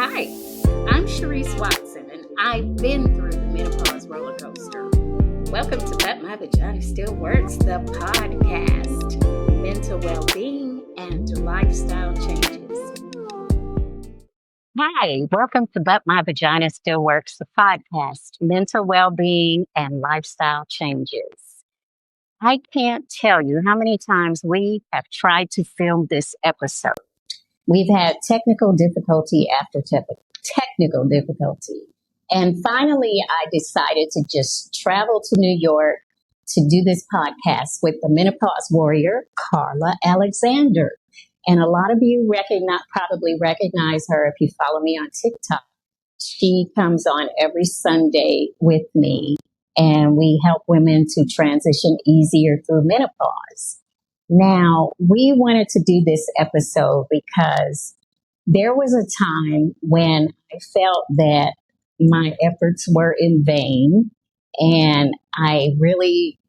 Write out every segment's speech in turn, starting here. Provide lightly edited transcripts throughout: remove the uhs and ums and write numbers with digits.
Hi, I'm Sheryce Watson, and I've been through the menopause roller coaster. Welcome to But My Vagina Still Works, the podcast, mental well-being and lifestyle changes. Hi, welcome to But My Vagina Still Works, the podcast, mental well-being and lifestyle changes. I can't tell you how many times we have tried to film this episode. We've had technical difficulty after technical difficulty. And finally, I decided to just travel to New York to do this podcast with the Menopause Warrior, Carla Alexander. And a lot of you probably recognize her if you follow me on TikTok. She comes on every Sunday with me, and we help women to transition easier through menopause. Now, we wanted to do this episode because there was a time when I felt that my efforts were in vain, and I really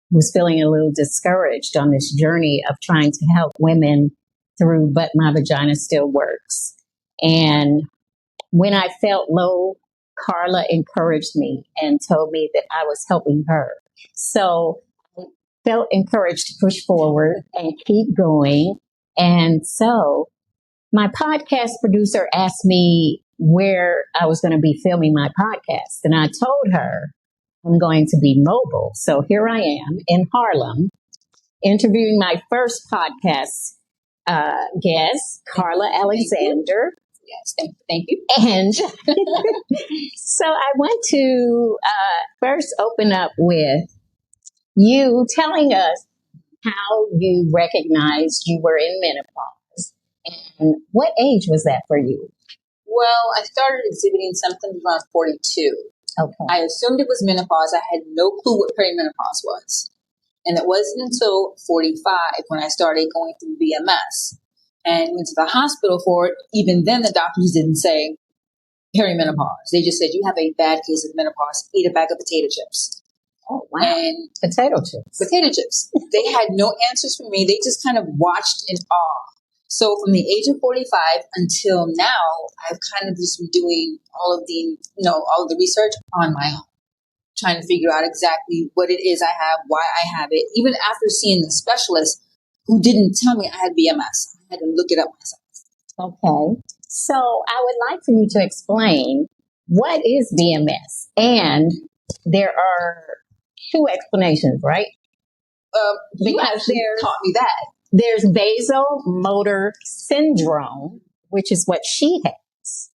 was feeling a little discouraged on this journey of trying to help women through But My Vagina Still Works. And when I felt low, Carla encouraged me and told me that I was helping her. So felt encouraged to push forward and keep going. And so my podcast producer asked me where I was going to be filming my podcast. And I told her I'm going to be mobile. So here I am in Harlem interviewing my first podcast guest, Carla Alexander. Yes, thank you. And so I want to first open up with you telling us how you recognized you were in menopause and what age was that for you? Well, I started exhibiting symptoms around 42. Okay. I assumed it was menopause. I had no clue what perimenopause was. And it wasn't until 45 when I started going through VMS and went to the hospital for it. Even then, the doctors didn't say perimenopause. They just said, you have a bad case of menopause. Eat a bag of potato chips. Oh, wow. And potato chips. They had no answers for me. They just kind of watched in awe. So from the age of 45 until now, I've kind of just been doing all of the research on my own, trying to figure out exactly what it is I have, why I have it. Even after seeing the specialist who didn't tell me I had VMS, I had to look it up myself. Okay. So I would like for you to explain what is VMS. And there are two explanations, right? You actually taught me that. There's vasomotor syndrome, which is what she has.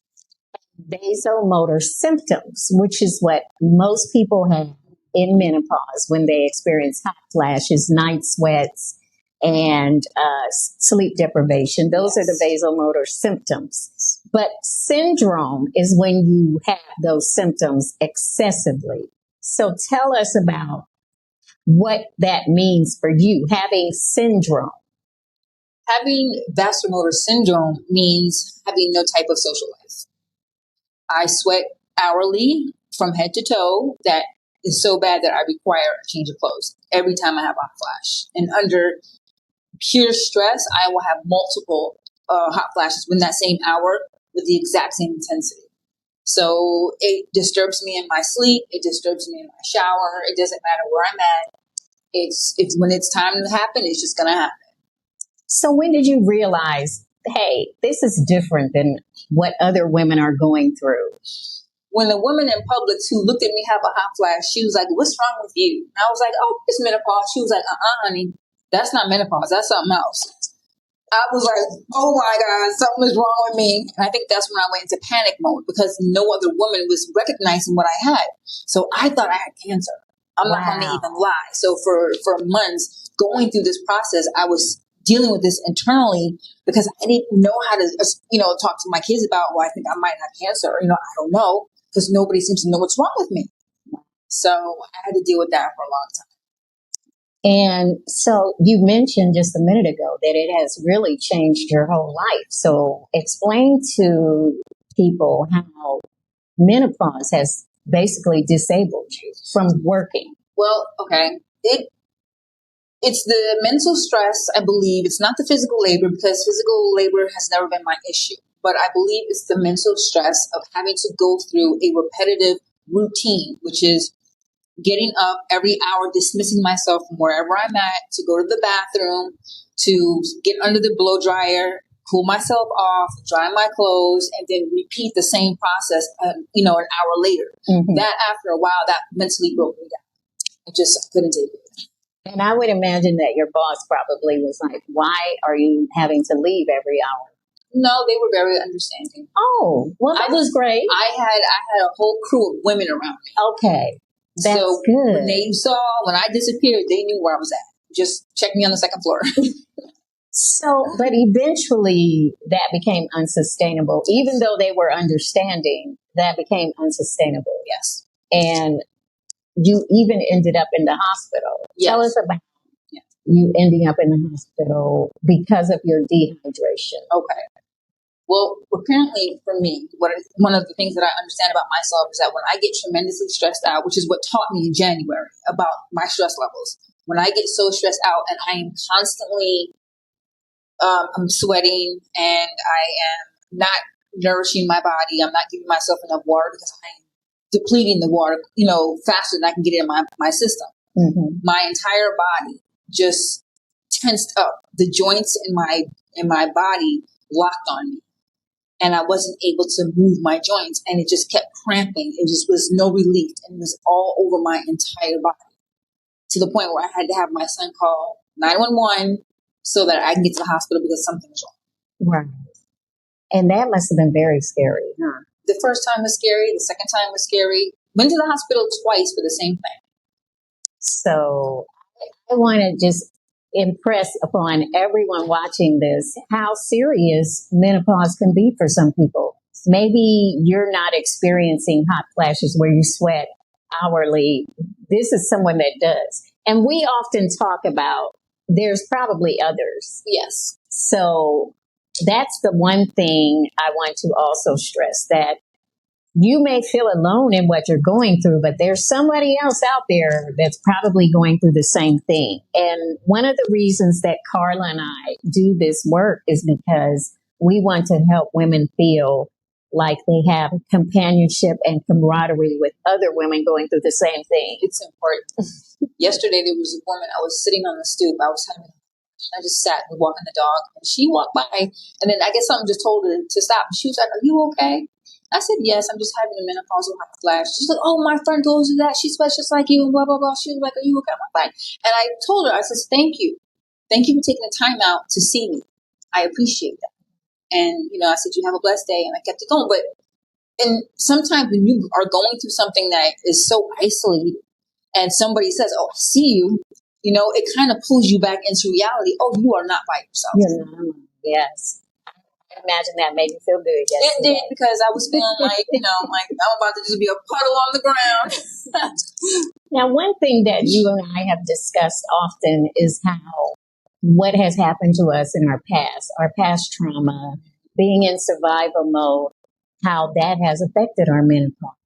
Vasomotor symptoms, which is what most people have in menopause when they experience hot flashes, night sweats, and sleep deprivation. Those are the vasomotor symptoms. But syndrome is when you have those symptoms excessively. So tell us about what that means for you, having syndrome. Having vasomotor syndrome means having no type of social life. I sweat hourly from head to toe. That is so bad that I require a change of clothes every time I have a hot flash. And under pure stress, I will have multiple hot flashes within that same hour with the exact same intensity. So it disturbs me in my sleep. It disturbs me in my shower. It doesn't matter where I'm at. It's when it's time to happen, it's just going to happen. So when did you realize, hey, this is different than what other women are going through? When the woman in Publix who looked at me have a hot flash, she was like, what's wrong with you? And I was like, oh, it's menopause. She was like, honey, that's not menopause. That's something else. I was like, oh my God, something is wrong with me. And I think that's when I went into panic mode because no other woman was recognizing what I had. So I thought I had cancer. I'm not going to even lie. So for months going through this process, I was dealing with this internally because I didn't know how to, talk to my kids about, well, I think I might have cancer. I don't know because nobody seems to know what's wrong with me. So I had to deal with that for a long time. And so you mentioned just a minute ago that it has really changed your whole life. So explain to people how menopause has basically disabled you from working. Well, okay. It's the mental stress, I believe. It's not the physical labor because physical labor has never been my issue. but I believe it's the mental stress of having to go through a repetitive routine, which is getting up every hour, dismissing myself from wherever I'm at, to go to the bathroom, to get under the blow dryer, cool myself off, dry my clothes, and then repeat the same process, an hour later. Mm-hmm. That after a while, that mentally broke me down. I couldn't take it. And I would imagine that your boss probably was like, why are you having to leave every hour? No, they were very understanding. Oh, well, that was great. I had a whole crew of women around me. Okay. That's so good. When I disappeared, they knew where I was at. Just check me on the second floor. So, but eventually that became unsustainable. Even though they were understanding, that became unsustainable. Yes. And you even ended up in the hospital. Yes. Tell us about you ending up in the hospital because of your dehydration. Okay. Well, apparently for me, one of the things that I understand about myself is that when I get tremendously stressed out, which is what taught me in January about my stress levels, when I get so stressed out and I am constantly, I'm sweating and I am not nourishing my body, I'm not giving myself enough water because I'm depleting the water, faster than I can get it in my system. Mm-hmm. My entire body just tensed up. The joints in my body locked on me. And I wasn't able to move my joints, and it just kept cramping. It just was no relief, and it was all over my entire body, to the point where I had to have my son call 911 so that I can get to the hospital because something was wrong. Right. And that must have been very scary, huh? The first time was scary. The second time was scary. Went to the hospital twice for the same thing. So I want to just impress upon everyone watching this how serious menopause can be for some people. Maybe you're not experiencing hot flashes where you sweat hourly. This is someone that does. And we often talk about there's probably others. Yes. So that's the one thing I want to also stress, that you may feel alone in what you're going through, but there's somebody else out there that's probably going through the same thing. And one of the reasons that Carla and I do this work is because we want to help women feel like they have companionship and camaraderie with other women going through the same thing. It's important. Yesterday, there was a woman, I was sitting on the stoop, I just sat and walking the dog, and she walked by, and then I guess something just told her to stop. She was like, "Are you okay?" I said, "Yes, I'm just having a menopausal hot flash." She's like, "Oh, my friend goes to that. She sweats just like you," and blah, blah, blah. She was like, "Are you okay?" I'm like, and I told her, I said, "Thank you. Thank you for taking the time out to see me. I appreciate that." And, I said, "You have a blessed day." And I kept it going. And sometimes when you are going through something that is so isolated and somebody says, "Oh, I see you," it kind of pulls you back into reality. Oh, you are not by yourself. You're not alone. Yes. I imagine that made you feel good. It did, because I was feeling like, like I'm about to just be a puddle on the ground. Now, one thing that you and I have discussed often is how what has happened to us in our past trauma, being in survival mode, how that has affected our menopause.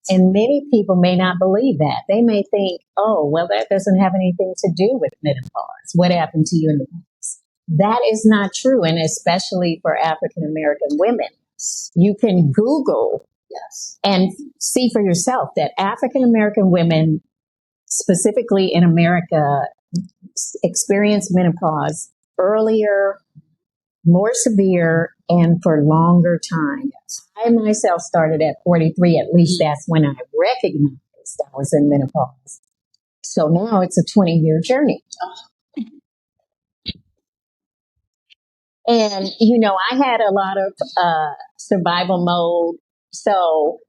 And many people may not believe that. They may think, oh, well, that doesn't have anything to do with menopause. What happened to you in the past? That is not true, and especially for African American women. You can Google and see for yourself that African American women, specifically in America, experience menopause earlier, more severe, and for longer time. I myself started at 43. At least that's when I recognized I was in menopause. So now it's a 20-year journey. And, I had a lot of survival mode. So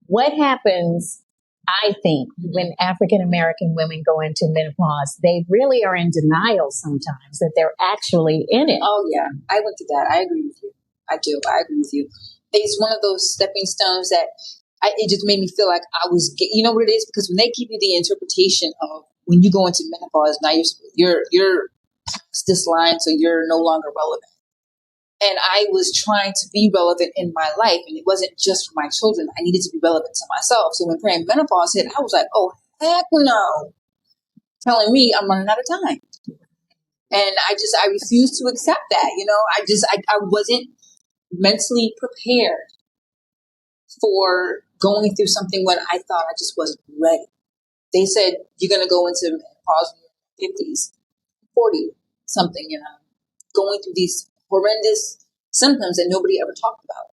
what happens, I think, when African American women go into menopause, they really are in denial sometimes that they're actually in it. Oh, yeah. I went through that. I agree with you. I do. I agree with you. It's one of those stepping stones that it just made me feel like I was, you know what it is? Because when they give you the interpretation of when you go into menopause, now you're past this line, so you're no longer relevant. And I was trying to be relevant in my life, and it wasn't just for my children. I needed to be relevant to myself. So when perimenopause hit, I was like, oh, heck no. Telling me I'm running out of time. And I refused to accept that. I wasn't mentally prepared for going through something when I thought I just wasn't ready. They said, you're going to go into menopause in your 50s, 40 something, going through these horrendous symptoms that nobody ever talked about.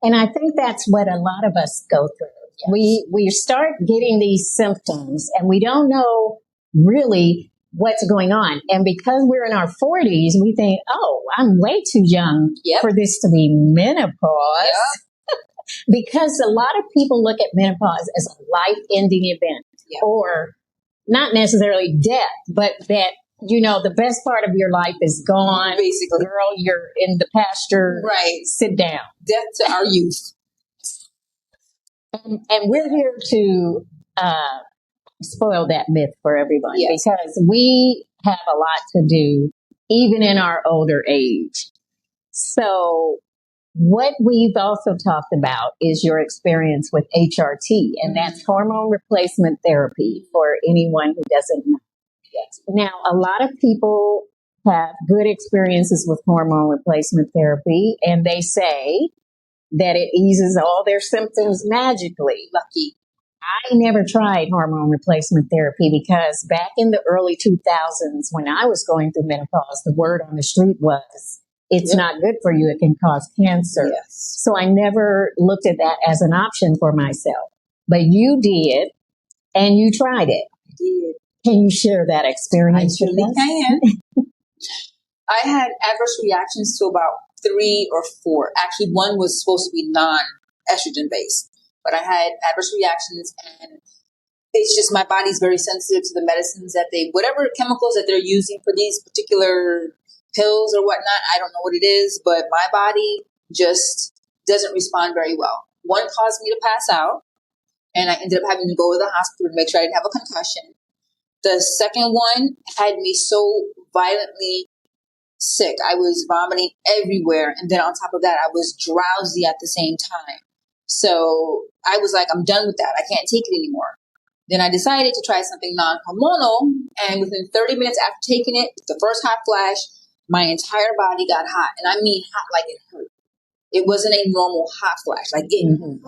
And I think that's what a lot of us go through. Yes. We start getting these symptoms and we don't know really what's going on. And because we're in our 40s, we think, oh, I'm way too young for this to be menopause. Yep. Because a lot of people look at menopause as a life-ending event or not necessarily death, but that, the best part of your life is gone. Basically. Girl, you're in the pasture. Right. Sit down. Death to our youth. And we're here to spoil that myth for everyone because we have a lot to do, even in our older age. So what we've also talked about is your experience with HRT, and that's hormone replacement therapy for anyone who doesn't know. Yes. Now, a lot of people have good experiences with hormone replacement therapy, and they say that it eases all their symptoms magically. Lucky. I never tried hormone replacement therapy because back in the early 2000s, when I was going through menopause, the word on the street was, it's not good for you. It can cause cancer. Yes. So I never looked at that as an option for myself. But you did, and you tried it. I did. Can you share that experience with us? I can. I had adverse reactions to about 3 or 4. Actually, one was supposed to be non-estrogen based, but I had adverse reactions, and it's just my body's very sensitive to the medicines that whatever chemicals that they're using for these particular pills or whatnot. I don't know what it is, but my body just doesn't respond very well. One caused me to pass out, and I ended up having to go to the hospital to make sure I didn't have a concussion. The second one had me so violently sick. I was vomiting everywhere. And then on top of that, I was drowsy at the same time. So I was like, I'm done with that. I can't take it anymore. Then I decided to try something non-hormonal. And within 30 minutes after taking it, the first hot flash, my entire body got hot. And I mean hot like it hurt. It wasn't a normal hot flash. Like it hurt.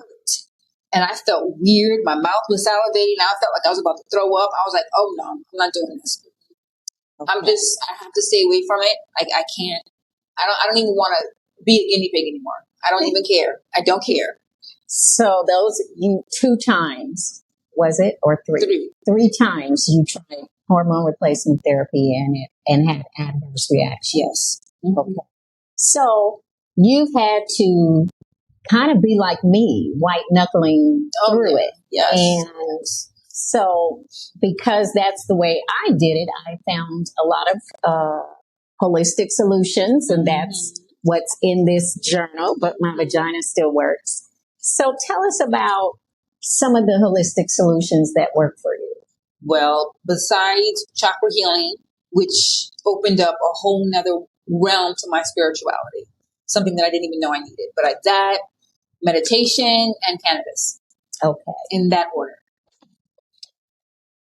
And I felt weird. My mouth was salivating. I felt like I was about to throw up. I was like, oh no, I'm not doing this. Okay. I have to stay away from it. I can't, I don't even want to be a guinea pig anymore. I don't even care. I don't care. So those, 2 times, was it? Or 3? 3 times you tried hormone replacement therapy and had adverse reactions. Yes. Mm-hmm. Okay. So you've had to kind of be like me, white knuckling through it. Yes. And so because that's the way I did it, I found a lot of holistic solutions, and that's what's in this journal, but my vagina still works. So tell us about some of the holistic solutions that work for you. Well, besides chakra healing, which opened up a whole nother realm to my spirituality, something that I didn't even know I needed, but that, meditation, and cannabis. Okay. In that order.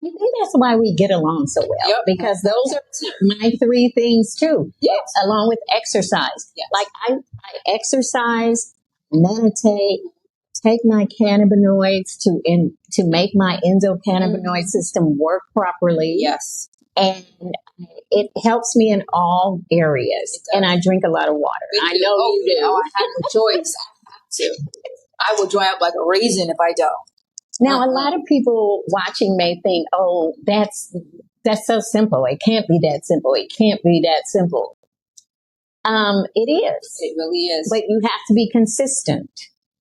I think that's why we get along so well, because those are my 3 things too, along with exercise. Yes. Like I exercise, meditate, take my cannabinoids to make my endocannabinoid system work properly. Yes. And it helps me in all areas. And I drink a lot of water. I know you do. I have no choice. I have to. I will dry up like a raisin if I don't. Now, a lot of people watching may think, oh, that's so simple. It can't be that simple. It can't be that simple. It is. It really is. But you have to be consistent.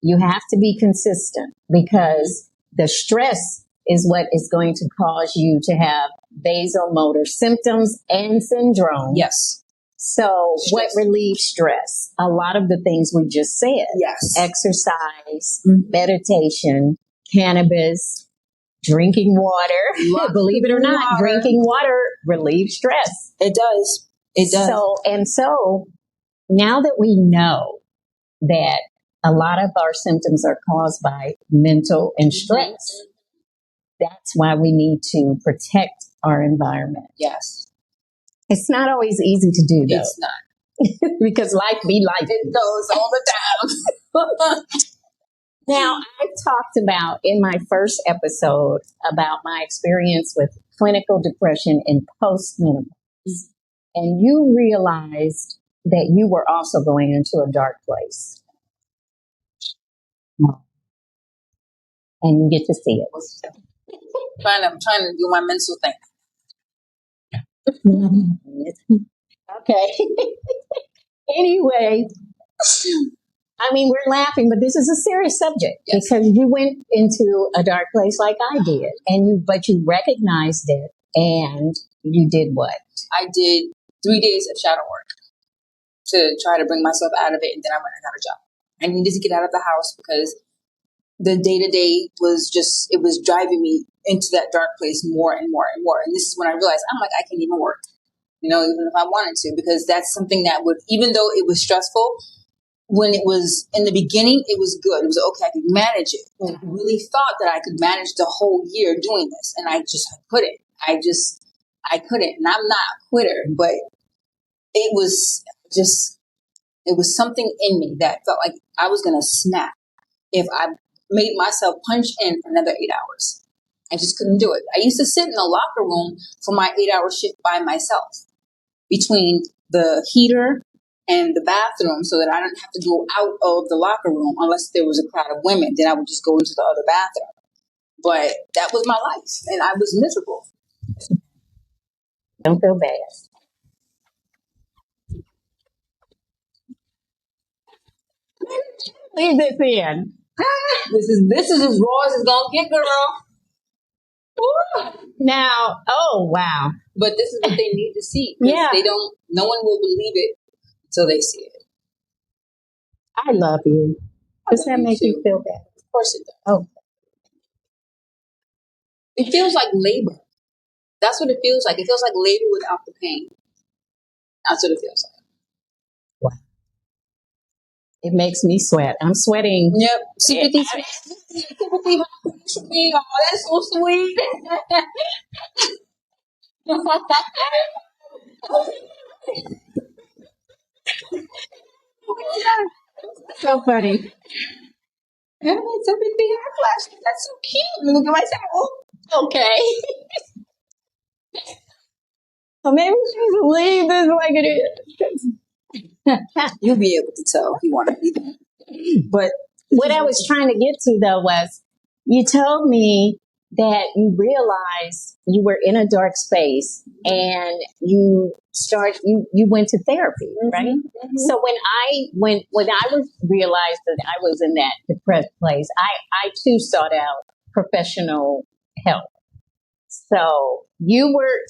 You have to be consistent because the stress is what is going to cause you to have vasomotor symptoms and syndrome. Yes. So what relieves stress? A lot of the things we just said. Yes. Exercise, meditation, cannabis, drinking water. Believe it or not, drinking water relieves stress. It does. It does. So now that we know that a lot of our symptoms are caused by mental and stress, that's why we need to protect our environment. Yes. It's not always easy to do, though. It's not. because life be life. It goes all the time. Now, I talked about in my first episode about my experience with clinical depression in post-menopause. And you realized that you were also going into a dark place. And you get to see it. I'm trying to do my mental thing. Okay. Anyway, I mean, we're laughing, but this is a serious subject because you went into a dark place like I did, but you recognized it, and you did what? I did 3 days of shadow work to try to bring myself out of it, and then I went and got a job. I needed to get out of the house because the day-to-day was it was driving me into that dark place more and more and more. And this is when I realized, I'm like, I can't even work, even if I wanted to, because that's something that would, even though it was stressful, when it was in the beginning, it was good. It was okay. I could manage it. I really thought that I could manage the whole year doing this. And I couldn't. I couldn't. And I'm not a quitter, but it was something in me that felt like I was going to snap if I made myself punch in for another 8 hours. I just couldn't do it. I used to sit in the locker room for my 8-hour shift by myself between the heater and the bathroom so that I didn't have to go out of the locker room unless there was a crowd of women. Then I would just go into the other bathroom. But that was my life, and I was miserable. Don't feel bad. Leave this in. This is as raw as it's gonna get, girl. Now, oh wow! But this is what they need to see. Yeah, no one will believe it until they see it. I love you. Does that make you feel bad? Of course it does. Oh, it feels like labor. That's what it feels like. It feels like labor without the pain. That's what it feels like. Wow. It makes me sweat. I'm sweating. Yep. Sympathy. Oh, that's so sweet. So funny. Sympathy flash. That's so cute. Look at myself. Okay. Well, maybe she's leave this like it is. You'll be able to tell if you want to. But what I was trying to get to though was you told me that you realized you were in a dark space and you went to therapy, right? Mm-hmm. So when I realized that I was in that depressed place, I too sought out professional help. So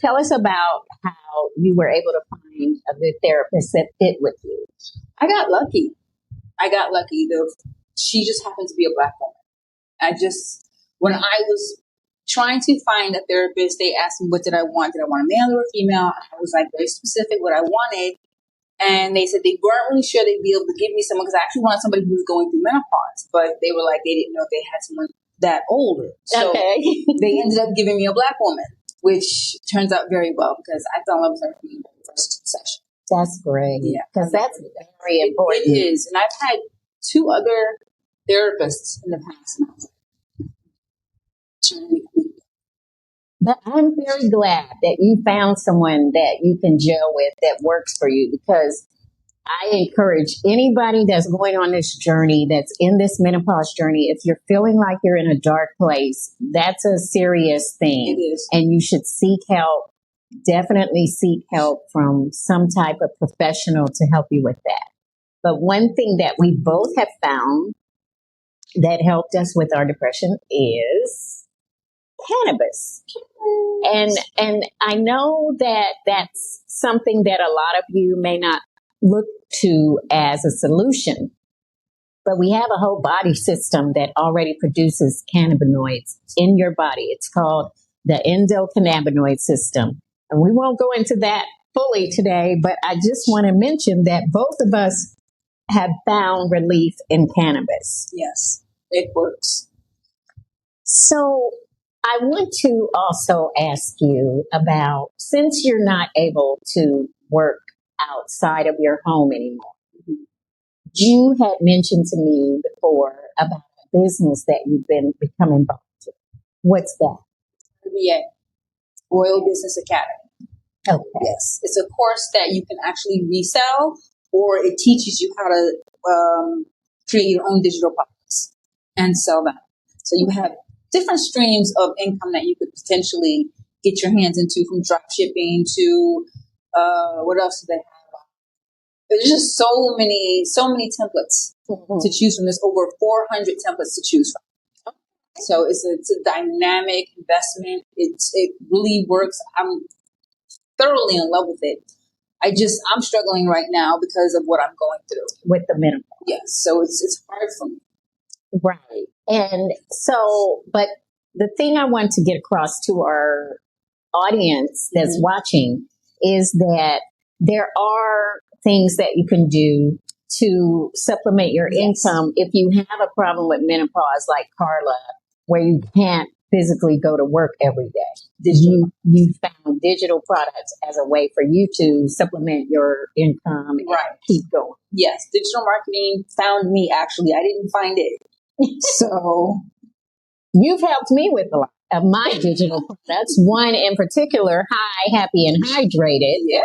tell us about how you were able to find a good therapist that fit with you. I got lucky. She just happened to be a Black woman. When I was trying to find a therapist, they asked me, what did I want? Did I want a male or a female? And I was like very specific what I wanted. And they said they weren't really sure they'd be able to give me someone, because I actually wanted somebody who was going through menopause, but they were like, they didn't know if they had someone that older. So they ended up giving me a Black woman, which turns out very well because I fell in love with her from the first session. That's great. Yeah. Because that's very important. It is. And I've had 2 other therapists in the past. But I'm very glad that you found someone that you can gel with that works for you, because I encourage anybody that's going on this journey, that's in this menopause journey, if you're feeling like you're in a dark place, that's a serious thing. It is. And you should seek help. Definitely seek help from some type of professional to help you with that. But one thing that we both have found that helped us with our depression is cannabis. And I know that that's something that a lot of you may not look to as a solution, but we have a whole body system that already produces cannabinoids in your body. It's called the endocannabinoid system. And we won't go into that fully today, but I just want to mention that both of us have found relief in cannabis. Yes, it works. So I want to also ask you about, since you're not able to work outside of your home anymore. You had mentioned to me before about a business that you've become involved in. What's that? RBA, Royal Business Academy. Okay. Yes, it's a course that you can actually resell, or it teaches you how to create your own digital products and sell them. So you have different streams of income that you could potentially get your hands into, from drop shipping to what else do they have? There's just so many templates to choose from. There's over 400 templates to choose from. So it's a dynamic investment. It really works. I'm thoroughly in love with it. I'm struggling right now because of what I'm going through with the menopause. Yes, so it's hard for me. Right. And so, but the thing I want to get across to our audience that's watching is that there are things that you can do to supplement your income if you have a problem with menopause, like Carla, where you can't physically go to work every day. You found digital products as a way for you to supplement your income and keep going. Yes, digital marketing found me, actually. I didn't find it. So you've helped me with a lot of my digital products. One in particular, High, Happy, and Hydrated. Yeah.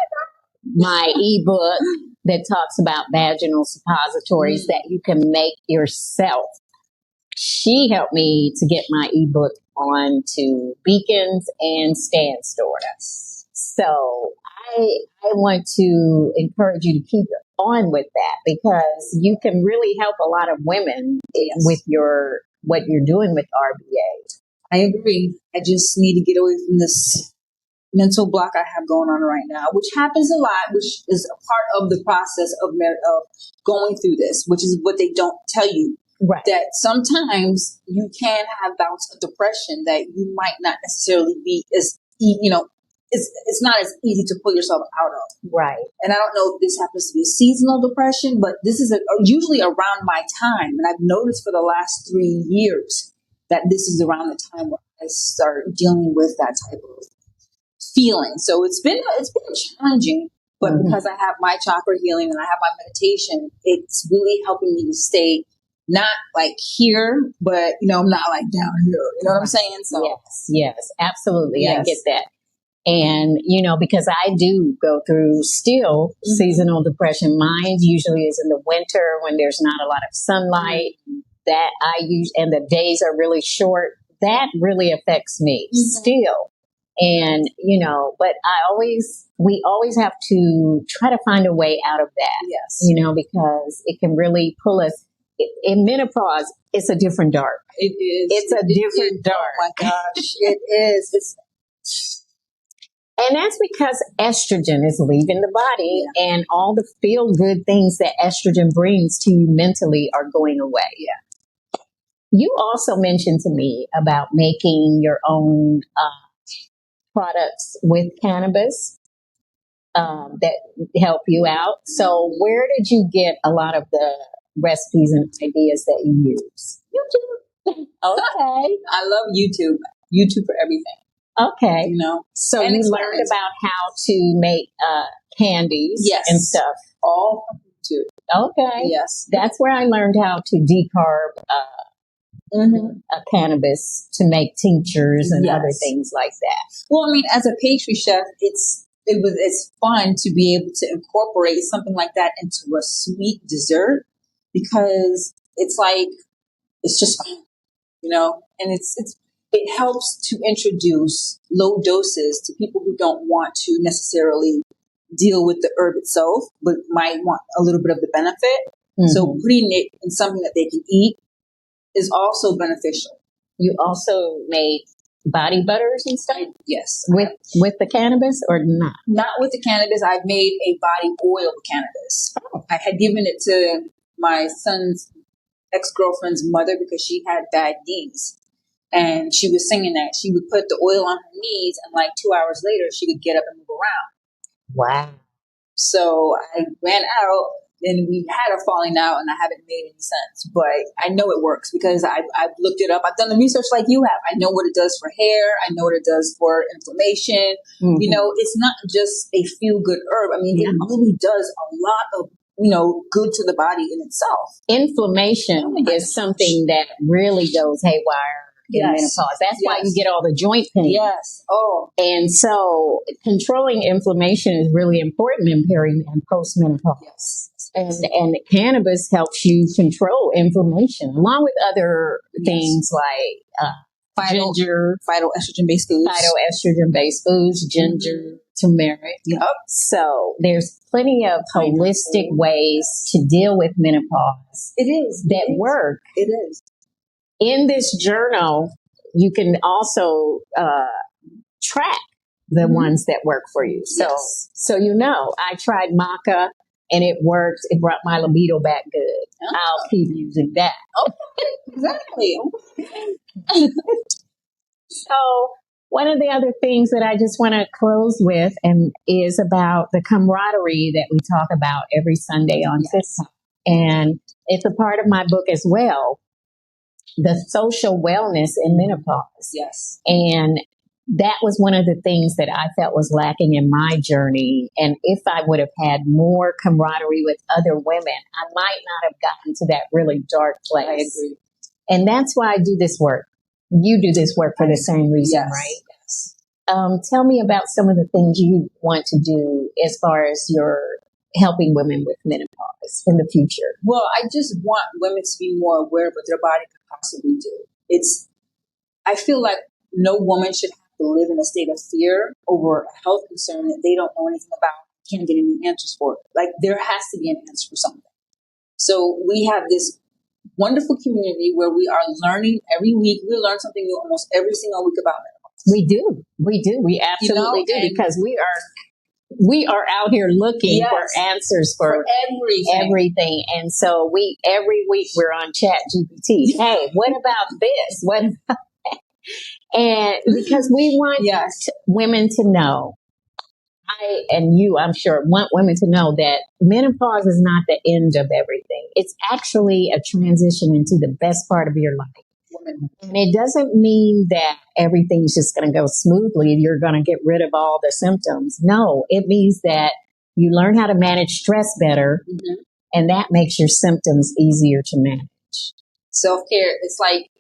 My ebook that talks about vaginal suppositories that you can make yourself. She helped me to get my ebook onto Beacons and Stand Store. So I want to encourage you to keep on with that, because you can really help a lot of women with what you're doing with RBA. I agree. I just need to get away from this mental block I have going on right now, which happens a lot, which is a part of the process of going through this, which is what they don't tell you. Right. That sometimes you can have bouts of depression that you might not necessarily be as, it's not as easy to pull yourself out of. Right. And I don't know if this happens to be seasonal depression, but this is usually around my time. And I've noticed for the last 3 years that this is around the time where I start dealing with that type of feeling. So it's been challenging, but because I have my chakra healing and I have my meditation, it's really helping me to stay not like here, but I'm not like down here. You know what I'm saying? So yes, absolutely. Yes. I get that. And, because I do go through still seasonal depression. Mine usually is in the winter when there's not a lot of sunlight that I use, and the days are really short. That really affects me still. And, but we always have to try to find a way out of that. Yes. Because it can really pull us. In menopause, it's a different dark. It is. It's a different dark. Oh my gosh, it is. And that's because estrogen is leaving the body, and all the feel-good things that estrogen brings to you mentally are going away. Yeah. You also mentioned to me about making your own products with cannabis that help you out. So where did you get a lot of the recipes and ideas that you use? YouTube. Okay. I love YouTube. YouTube for everything. Okay. So you learned about how to make candies and stuff. All from YouTube. Okay. Yes. That's where I learned how to decarb cannabis to make tinctures and other things like that. Well, I mean, as a pastry chef, it's fun to be able to incorporate something like that into a sweet dessert, because it's just fun, and it helps to introduce low doses to people who don't want to necessarily deal with the herb itself, but might want a little bit of the benefit. So putting it in something that they can eat is also beneficial. You also made body butters and stuff? Yes. With the cannabis or not? Not with the cannabis. I've made a body oil with cannabis. Oh. I had given it to my son's ex-girlfriend's mother because she had bad knees. And she was singing that she would put the oil on her knees, and 2 hours later, she could get up and move around. Wow. So I ran out, then we had a falling out and I haven't made any sense. But I know it works because I've looked it up. I've done the research like you have. I know what it does for hair. I know what it does for inflammation. Mm-hmm. You know, it's not just a feel good herb. I mean, it really does a lot of, you know, good to the body in itself. Inflammation is something that really goes haywire in menopause. That's why you get all the joint pain. Yes. Oh. And so controlling inflammation is really important in peri and postmenopause. Yes. And cannabis helps you control inflammation along with other things like ginger, phytoestrogen-based foods, ginger, turmeric. Yep. So there's plenty of holistic ways to deal with menopause. It is. That work. It is. In this journal, you can also track the ones that work for you. So you know, I tried maca and it worked. It brought my libido back good. Oh. I'll keep using that. Exactly. So one of the other things that I just want to close with is about the camaraderie that we talk about every Sunday on TikTok. And it's a part of my book as well. The social wellness in menopause. Yes. And that was one of the things that I felt was lacking in my journey. And if I would have had more camaraderie with other women, I might not have gotten to that really dark place. I agree. And that's why I do this work. You do this work for the same reason, right? Yes. Tell me about some of the things you want to do as far as your helping women with menopause in the future. Well, I just want women to be more aware of what their body could possibly do. I feel like no woman should have to live in a state of fear over a health concern that they don't know anything about, can't get any answers for. Like, there has to be an answer for something. So we have this wonderful community where we are learning every week. We learn something new almost every single week about menopause. We do. We absolutely do, because we are out here looking for answers for everything. And so every week we're on Chat GPT. Hey, what about this? What about that? And because we want women to know, I'm sure, want women to know that menopause is not the end of everything. It's actually a transition into the best part of your life. And it doesn't mean that everything's just going to go smoothly. You're going to get rid of all the symptoms. No, it means that you learn how to manage stress better, and that makes your symptoms easier to manage. Self-care, it's like,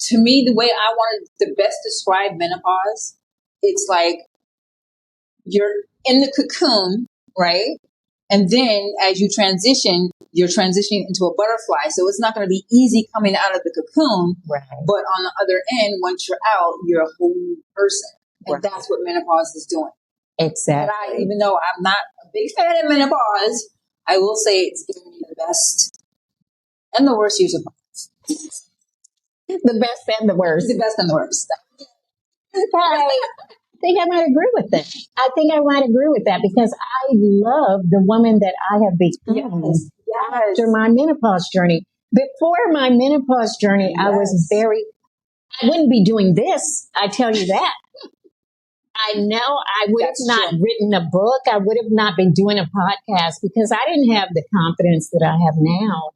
to me, the way I wanted to best describe menopause, it's like you're in the cocoon, right? And then as you transition, you're transitioning into a butterfly. So it's not going to be easy coming out of the cocoon. Right. But on the other end, once you're out, you're a whole new person. And that's what menopause is doing. Exactly. But even though I'm not a big fan of menopause, I will say it's giving me the best and the worst years of my life. The best and the worst. The best and the worst. I think I might agree with that. Because I love the woman that I have become after my menopause journey. Before my menopause journey, I wouldn't be doing this. I tell you that. I know I would have not written a book. I would have not been doing a podcast because I didn't have the confidence that I have now.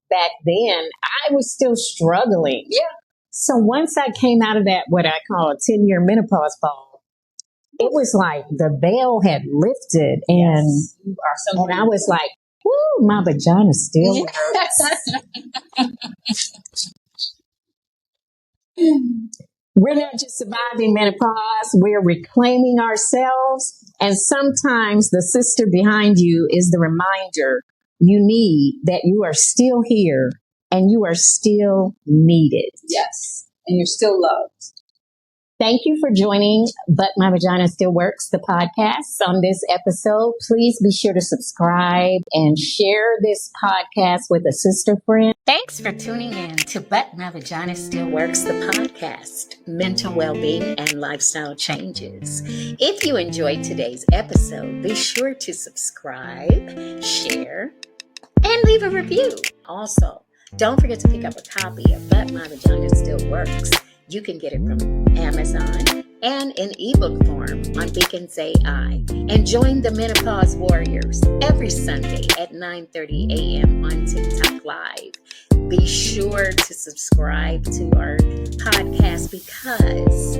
Back then, I was still struggling. Yeah. So once I came out of that, what I call a 10-year menopause fall, it was like the veil had lifted, and I was like, whoo, my vagina still works. We're not just surviving menopause, we're reclaiming ourselves. And sometimes the sister behind you is the reminder you need that you are still here and you are still needed. Yes. And you're still loved. Thank you for joining But My Vagina Still Works, the podcast. On this episode, please be sure to subscribe and share this podcast with a sister friend. Thanks for tuning in to But My Vagina Still Works, the podcast, mental well-being and lifestyle changes. If you enjoyed today's episode, be sure to subscribe, share, and leave a review. Also, don't forget to pick up a copy of But My Vagina Still Works. You can get it from Amazon and in ebook form on Beacons AI. And join the Menopause Warriors every Sunday at 9:30 a.m. on TikTok Live. Be sure to subscribe to our podcast because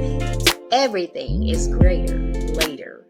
everything is greater later.